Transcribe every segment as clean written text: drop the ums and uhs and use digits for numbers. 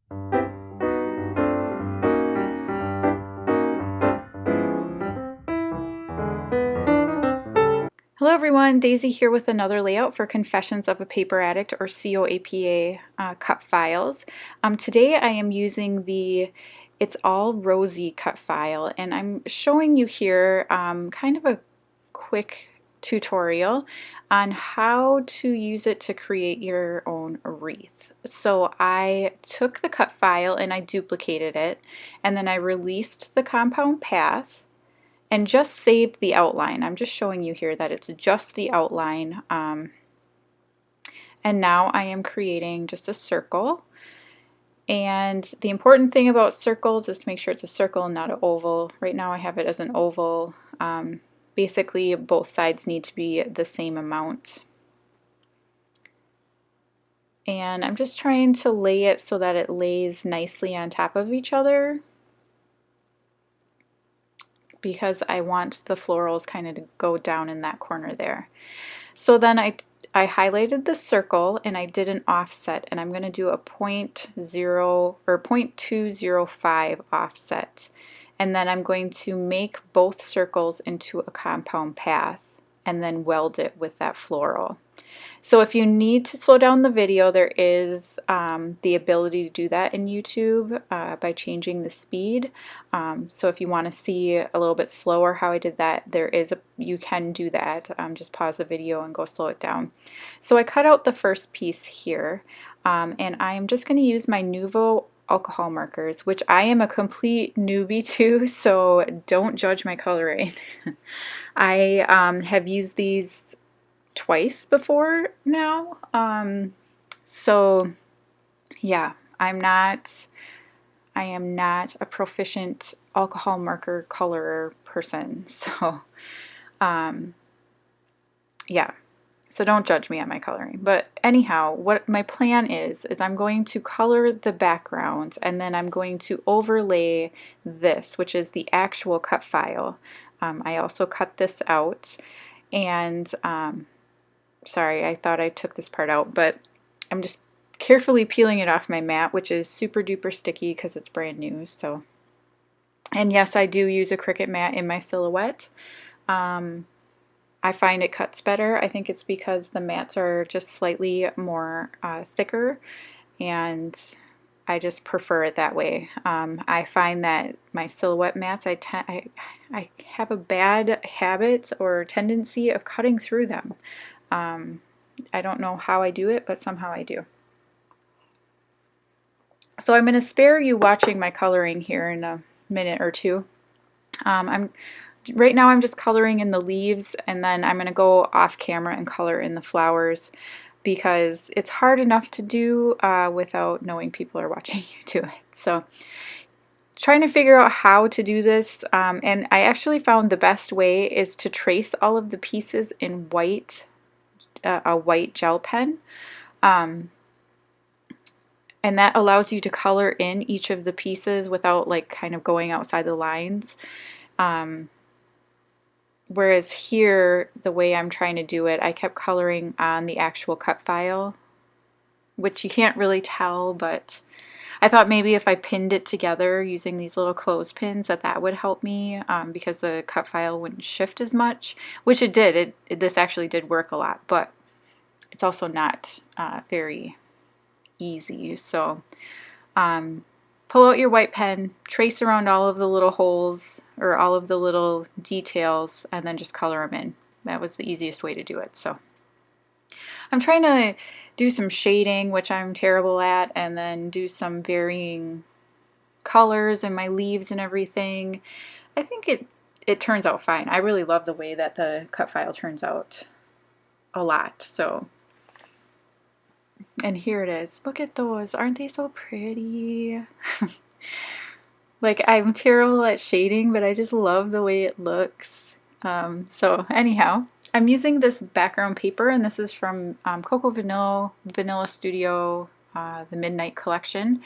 Hello everyone, Daisy here with another layout for Confessions of a Paper Addict, or COAPA cut files. Today I am using the It's All Rosey cut file, and I'm showing you here kind of a quick tutorial on how to use it to create your own wreath. So I took the cut file and I duplicated it, and then I released the compound path and just saved the outline. I'm just showing you here that it's just the outline. And now I am creating just a circle. And the important thing about circles is to make sure it's a circle and not an oval. Right now I have it as an oval. Basically, both sides need to be the same amount. And I'm just trying to lay it so that it lays nicely on top of each other, because I want the florals kind of to go down in that corner there. So then I highlighted the circle and I did an offset, and I'm going to do a 0.0 or 0.205 offset, and then I'm going to make both circles into a compound path and then weld it with that floral. So if you need to slow down the video, there is the ability to do that in YouTube by changing the speed. So if you want to see a little bit slower how I did that, you can do that. Just pause the video and go slow it down. So I cut out the first piece here, and I am just going to use my Nuvo alcohol markers, which I am a complete newbie to, so don't judge my coloring. I have used these twice before now, so yeah, I am not a proficient alcohol marker colorer person, so yeah, so don't judge me on my coloring. But anyhow, what my plan is I'm going to color the background, and then I'm going to overlay this, which is the actual cut file. I also cut this out, and sorry, I thought I took this part out, but I'm just carefully peeling it off my mat, which is super duper sticky because it's brand new. So, and yes, I do use a Cricut mat in my silhouette. I find it cuts better. I think it's because the mats are just slightly more thicker, and I just prefer it that way. I find that my silhouette mats, I have a bad habit or tendency of cutting through them. I don't know how I do it, but somehow I do. So I'm going to spare you watching my coloring here in a minute or two. Right now I'm just coloring in the leaves, and then I'm going to go off camera and color in the flowers, because it's hard enough to do without knowing people are watching you do it. So trying to figure out how to do this, and I actually found the best way is to trace all of the pieces in white, a white gel pen, and that allows you to color in each of the pieces without like kind of going outside the lines. Whereas here, the way I'm trying to do it, I kept coloring on the actual cut file, which you can't really tell, but I thought maybe if I pinned it together using these little clothespins that would help me, because the cut file wouldn't shift as much, which it did. This actually did work a lot, but it's also not very easy. So pull out your white pen, trace around all of the little holes or all of the little details, and then just color them in. That was the easiest way to do it. So I'm trying to do some shading, which I'm terrible at, and then do some varying colors in my leaves and everything. I think it turns out fine. I really love the way that the cut file turns out a lot. So, and here it is. Look at those. Aren't they so pretty? Like, I'm terrible at shading, but I just love the way it looks. So anyhow, I'm using this background paper, and this is from Coco Vanilla Studio, the Midnight Collection.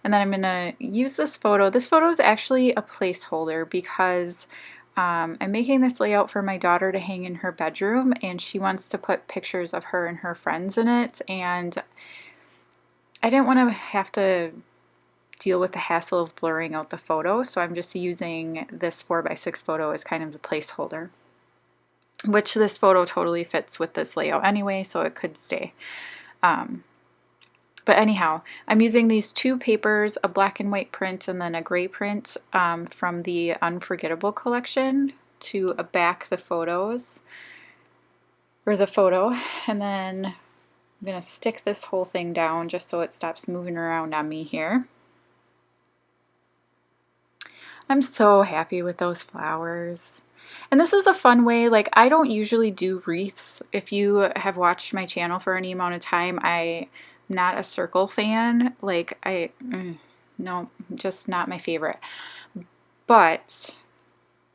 And then I'm going to use this photo. This photo is actually a placeholder because I'm making this layout for my daughter to hang in her bedroom, and she wants to put pictures of her and her friends in it. And I didn't want to have to deal with the hassle of blurring out the photo, so I'm just using this 4x6 photo as kind of the placeholder, which this photo totally fits with this layout anyway, so it could stay. But anyhow, I'm using these two papers, a black and white print and then a gray print from the Unforgettable collection to back the photos, or the photo, and then I'm going to stick this whole thing down just so it stops moving around on me here. I'm so happy with those flowers. And this is a fun way, like I don't usually do wreaths. If you have watched my channel for any amount of time, I'm not a circle fan. Like no, just not my favorite. But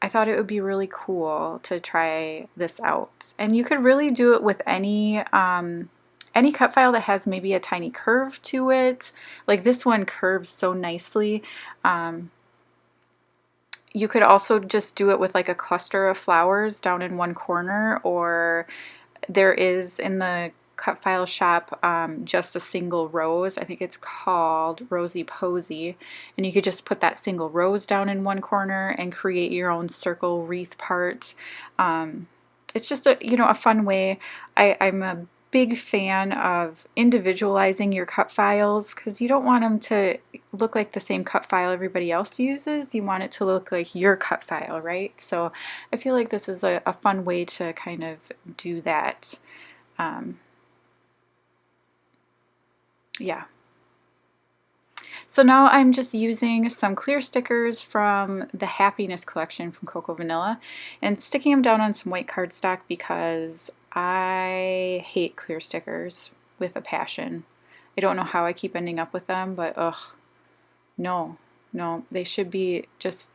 I thought it would be really cool to try this out. And you could really do it with any cut file that has maybe a tiny curve to it. Like this one curves so nicely. You could also just do it with like a cluster of flowers down in one corner, or there is in the cut file shop just a single rose. I think it's called Rosey Posy, and you could just put that single rose down in one corner and create your own circle wreath part. It's just a, you know, a fun way. I'm a big fan of individualizing your cut files because you don't want them to look like the same cut file everybody else uses. You want it to look like your cut file, right? So I feel like this is a fun way to kind of do that. Yeah. So now I'm just using some clear stickers from the Happiness collection from Cocoa Vanilla and sticking them down on some white cardstock because I hate clear stickers with a passion. I don't know how I keep ending up with them, but ugh, no, they should be just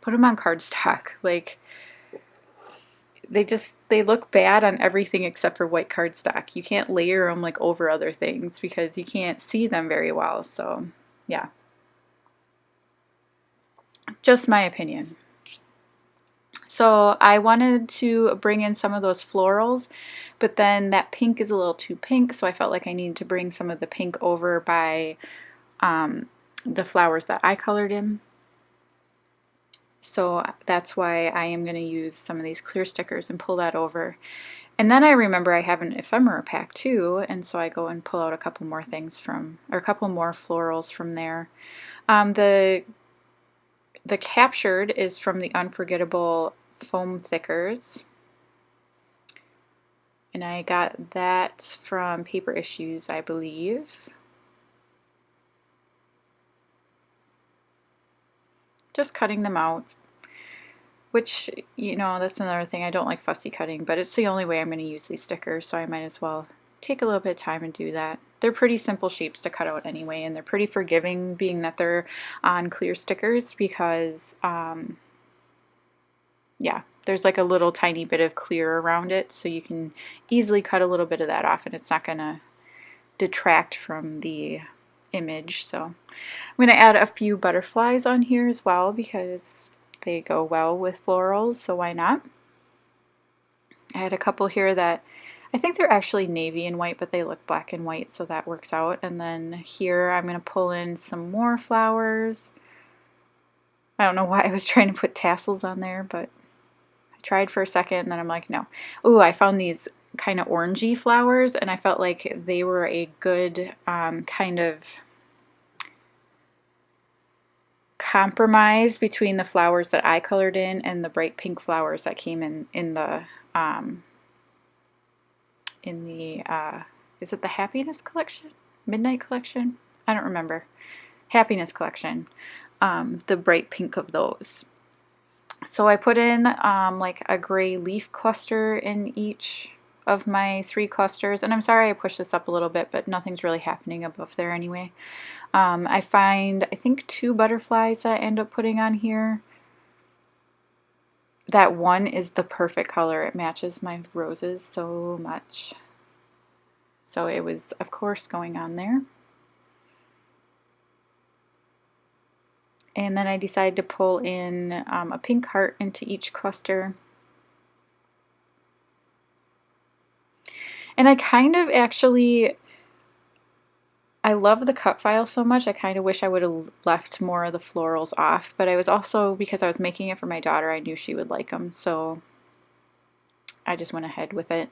put them on cardstock. Like they look bad on everything except for white cardstock. You can't layer them like over other things because you can't see them very well. So yeah, just my opinion. So I wanted to bring in some of those florals, but then that pink is a little too pink, so I felt like I needed to bring some of the pink over by the flowers that I colored in. So that's why I am going to use some of these clear stickers and pull that over. And then I remember I have an ephemera pack too, and so I go and pull out a couple more things from, or a couple more florals from there. The captured is from the Unforgettable foam thickers, and I got that from Paper Issues, I believe. Just cutting them out, which, you know, that's another thing. I don't like fussy cutting, but it's the only way I'm going to use these stickers, so I might as well take a little bit of time and do that. They're pretty simple shapes to cut out anyway, and they're pretty forgiving being that they're on clear stickers because, yeah, there's like a little tiny bit of clear around it, so you can easily cut a little bit of that off and it's not going to detract from the image. So I'm going to add a few butterflies on here as well because they go well with florals, so why not? I had a couple here that I think they're actually navy and white, but they look black and white, so that works out. And then here I'm going to pull in some more flowers. I don't know why I was trying to put tassels on there, but I tried for a second and then I'm like, no. Ooh, I found these kind of orangey flowers and I felt like they were a good kind of compromise between the flowers that I colored in and the bright pink flowers that came in the is it the Happiness collection? Midnight collection? I don't remember. Happiness collection. The bright pink of those. So I put in like a gray leaf cluster in each of my 3 clusters, and I'm sorry I pushed this up a little bit, but nothing's really happening above there anyway. I think 2 butterflies that I end up putting on here. That one is the perfect color. It matches my roses so much. So it was, of course, going on there. And then I decided to pull in a pink heart into each cluster. And I kind of actually I love the cut file so much, I kind of wish I would have left more of the florals off, but I was also, because I was making it for my daughter, I knew she would like them, so I just went ahead with it.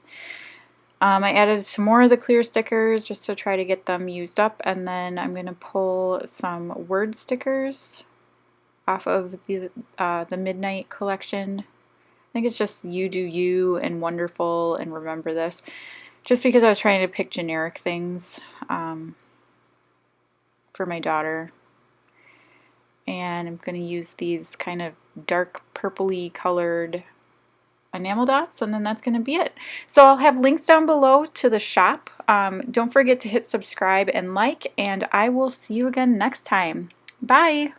I added some more of the clear stickers just to try to get them used up, and then I'm going to pull some word stickers off of the Midnight collection. I think it's just You Do You and Wonderful and Remember This, just because I was trying to pick generic things for my daughter. And I'm going to use these kind of dark purpley colored enamel dots, and then that's going to be it. So I'll have links down below to the shop. Don't forget to hit subscribe and like, and I will see you again next time. Bye!